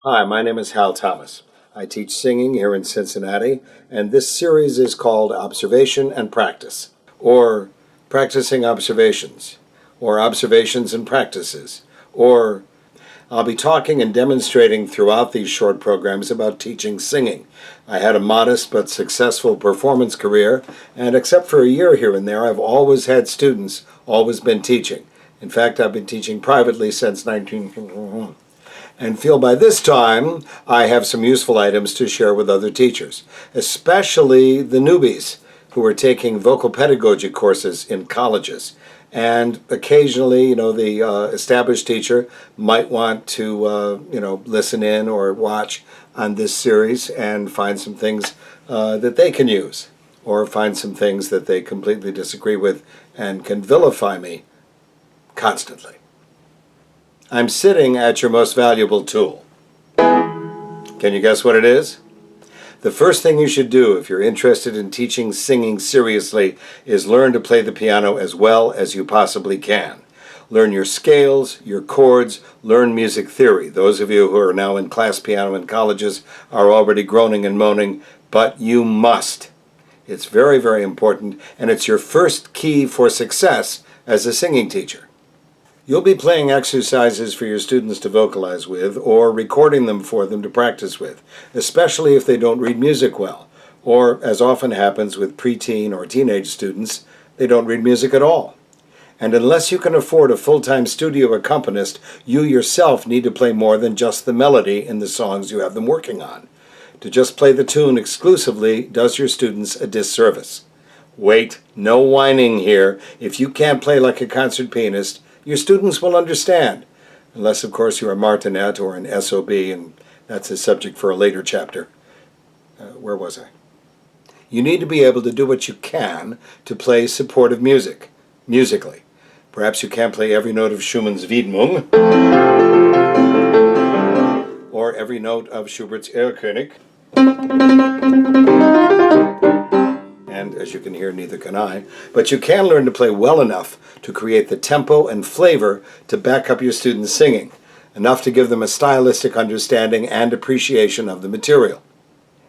Hi, my name is Hal Thomas. I teach singing here in Cincinnati, and this series is called Observation and Practice, or Practicing Observations, or Observations and Practices, or I'll be talking and demonstrating throughout these short programs about teaching singing. I had a modest but successful performance career, and except for a year here and there, I've always had students, always been teaching. In fact, I've been teaching privately since 19... and feel by this time I have some useful items to share with other teachers, especially the newbies who are taking vocal pedagogy courses in colleges. And occasionally, the established teacher might want to, listen in or watch on this series and find some things that they can use, or find some things that they completely disagree with and can vilify me constantly. I'm sitting at your most valuable tool. Can you guess what it is? The first thing you should do if you're interested in teaching singing seriously is learn to play the piano as well as you possibly can. Learn your scales, your chords, learn music theory. Those of you who are now in class piano in colleges are already groaning and moaning, but you must. It's very, very important, and it's your first key for success as a singing teacher. You'll be playing exercises for your students to vocalize with, or recording them for them to practice with, especially if they don't read music well, or, as often happens with preteen or teenage students, they don't read music at all. And unless you can afford a full-time studio accompanist, you yourself need to play more than just the melody in the songs you have them working on. To just play the tune exclusively does your students a disservice. Wait, no whining here. If you can't play like a concert pianist, your students will understand, unless, of course, you're a martinet or an SOB, and that's a subject for a later chapter. Where was I? You need to be able to do what you can to play supportive music, musically. Perhaps you can't play every note of Schumann's Widmung, or every note of Schubert's Erlkönig. And as you can hear, neither can I. But you can learn to play well enough to create the tempo and flavor to back up your students' singing, enough to give them a stylistic understanding and appreciation of the material.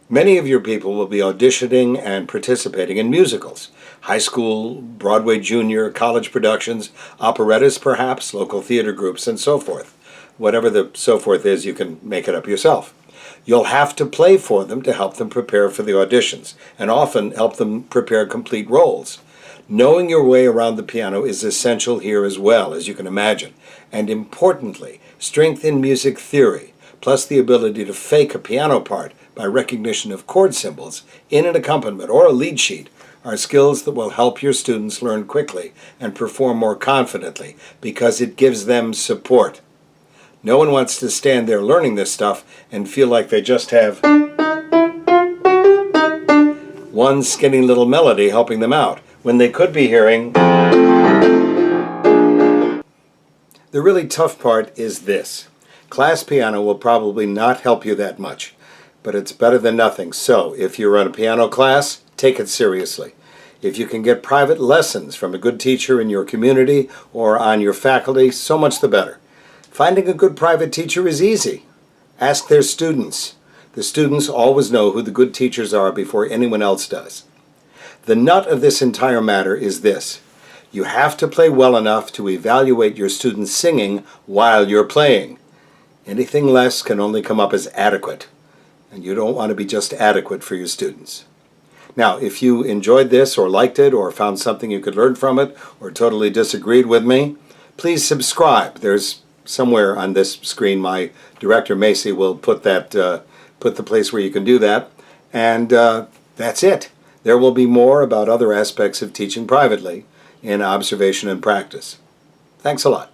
Many of your people will be auditioning and participating in musicals, high school, Broadway junior, college productions, operettas perhaps, local theater groups, and so forth. Whatever the so forth is, you can make it up yourself. You'll have to play for them to help them prepare for the auditions, and often help them prepare complete roles. Knowing your way around the piano is essential here as well, as you can imagine. And importantly, strength in music theory, plus the ability to fake a piano part by recognition of chord symbols in an accompaniment or a lead sheet, are skills that will help your students learn quickly and perform more confidently, because it gives them support. No one wants to stand there learning this stuff and feel like they just have one skinny little melody helping them out, when they could be hearing. The really tough part is this. Class piano will probably not help you that much, but it's better than nothing. So, if you're in a piano class, take it seriously. If you can get private lessons from a good teacher in your community or on your faculty, so much the better. Finding a good private teacher is easy. Ask their students. The students always know who the good teachers are before anyone else does. The nut of this entire matter is this. You have to play well enough to evaluate your students' singing while you're playing. Anything less can only come up as adequate, and you don't want to be just adequate for your students. Now, if you enjoyed this or liked it or found something you could learn from it or totally disagreed with me, please subscribe. There's somewhere on this screen, my director Macy will put the place where you can do that, and that's it. There will be more about other aspects of teaching privately in Observation and Practice. Thanks a lot.